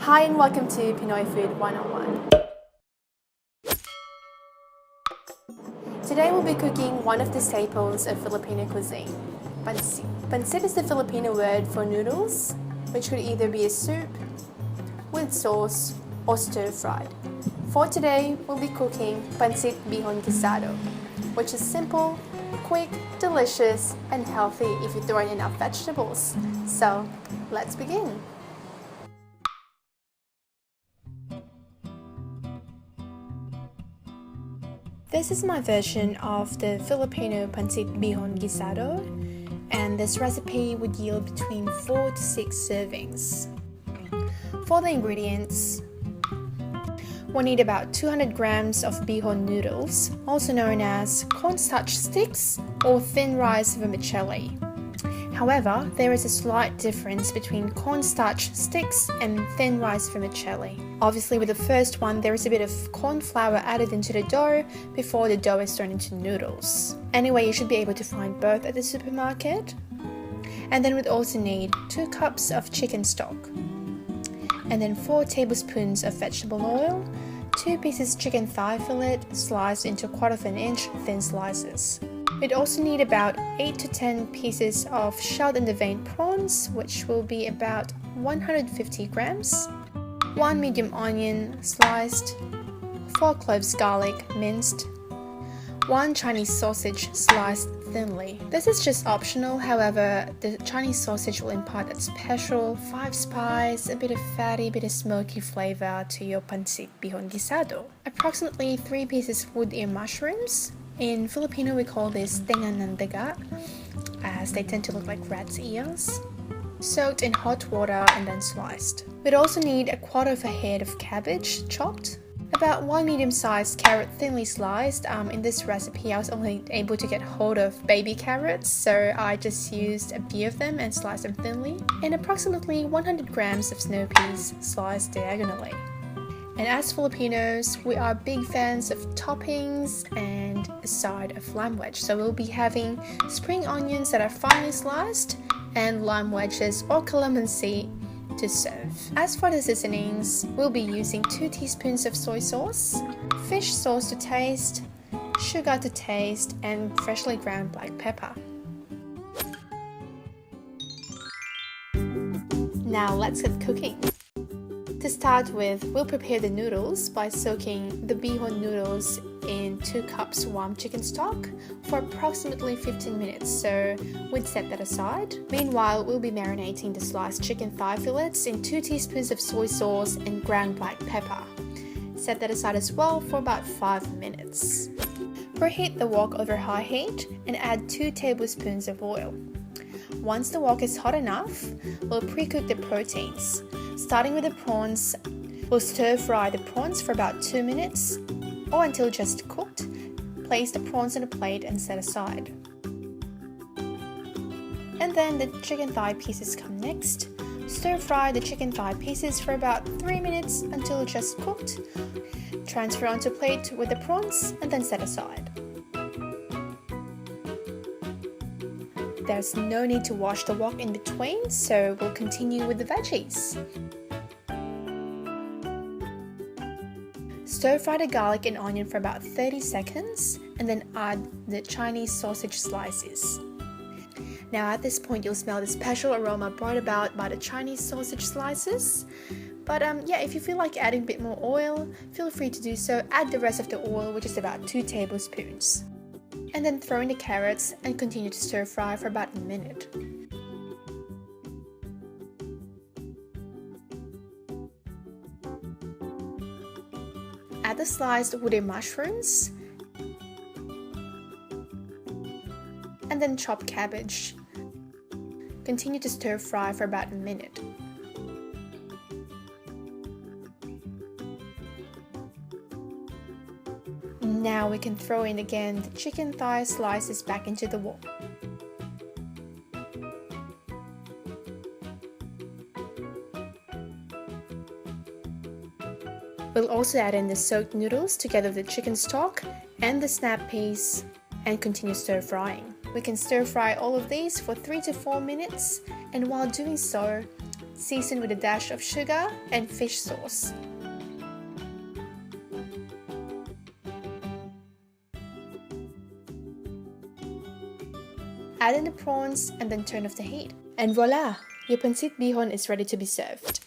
Hi and welcome to PinoyFood101. Today we'll be cooking one of the staples of Filipino cuisine, pancit. Pancit is the Filipino word for noodles, which could either be a soup, with sauce, or stir-fried. For today, we'll be cooking Pancit Bihon Guisado, which is simple, quick, delicious, and healthy if you throw in enough vegetables. So, let's begin. This is my version of the Filipino Pancit Bihon Guisado, and this recipe would yield between 4 to 6 servings. For the ingredients, we'll need about 200 grams of bihon noodles, also known as cornstarch sticks or thin rice vermicelli. However, there is a slight difference between cornstarch sticks and thin rice vermicelli. Obviously, with the first one, there is a bit of corn flour added into the dough before the dough is turned into noodles. Anyway, you should be able to find both at the supermarket. And then we'd also need 2 cups of chicken stock, and then 4 tablespoons of vegetable oil, 2 pieces chicken thigh fillet sliced into 1/4 inch thin slices. We'd also need about 8 to 10 pieces of shelled and deveined prawns, which will be about 150 grams, 1 medium onion sliced, 4 cloves garlic minced, 1 Chinese sausage sliced thinly. This is just optional, however, the Chinese sausage will impart that special 5-spice, a bit of fatty, bit of smoky flavor to your pancit bihon guisado. Approximately 3 pieces wood ear mushrooms. In Filipino, we call this tainga ng daga, as they tend to look like rat's ears. Soaked in hot water and then sliced. We'd also need 1/4 head of cabbage, chopped. About 1 medium-sized carrot thinly sliced. In this recipe, I was only able to get hold of baby carrots, so I just used a few of them and sliced them thinly. And approximately 100 grams of snow peas sliced diagonally. And as Filipinos, we are big fans of toppings and a side of lime wedge. So we'll be having spring onions that are finely sliced and lime wedges or calamansi to serve. As for the seasonings, we'll be using 2 teaspoons of soy sauce, fish sauce to taste, sugar to taste, and freshly ground black pepper. Now let's get cooking. To start with, we'll prepare the noodles by soaking the bihon noodles in 2 cups warm chicken stock for approximately 15 minutes, so we'd set that aside. Meanwhile, we'll be marinating the sliced chicken thigh fillets in 2 teaspoons of soy sauce and ground black pepper. Set that aside as well for about 5 minutes. Preheat the wok over high heat and add 2 tablespoons of oil. Once the wok is hot enough, we'll pre-cook the proteins. Starting with the prawns, we'll stir-fry the prawns for about 2 minutes or until just cooked. Place the prawns on a plate and set aside. And then the chicken thigh pieces come next. Stir-fry the chicken thigh pieces for about 3 minutes until just cooked. Transfer onto a plate with the prawns and then set aside. There's no need to wash the wok in between, so we'll continue with the veggies. Stir-fry the garlic and onion for about 30 seconds and then add the Chinese sausage slices. Now at this point you'll smell the special aroma brought about by the Chinese sausage slices. But if you feel like adding a bit more oil, feel free to do so. Add the rest of the oil, which is about 2 tablespoons. And then throw in the carrots and continue to stir fry for about a minute. Add the sliced wood ear mushrooms and then chop cabbage. Continue to stir fry for about a minute. Now we can throw in again the chicken thigh slices back into the wok. We'll also add in the soaked noodles together with the chicken stock and the snap peas and continue stir frying. We can stir fry all of these for 3 to 4 minutes, and while doing so, seasoned with a dash of sugar and fish sauce. Add in the prawns and then turn off the heat. And voila! Your Pancit Bihon is ready to be served.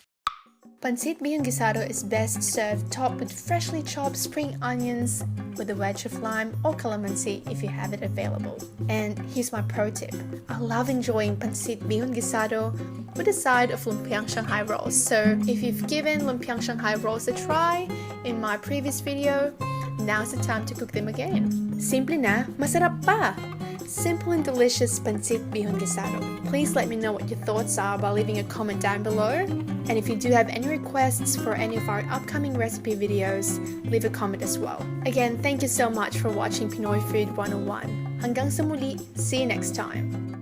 Pancit Bihon Guisado is best served topped with freshly chopped spring onions with a wedge of lime or calamansi if you have it available. And here's my pro tip. I love enjoying Pancit Bihon Guisado with a side of lumpiang Shanghai rolls. So if you've given lumpiang Shanghai rolls a try in my previous video, now's the time to cook them again. Simple na, masarap pa! Simple and delicious Pancit Bihon Guisado. Please let me know what your thoughts are by leaving a comment down below. And if you do have any requests for any of our upcoming recipe videos, leave a comment as well. Again, thank you so much for watching Pinoy Food 101. Hanggang sa muli, see you next time!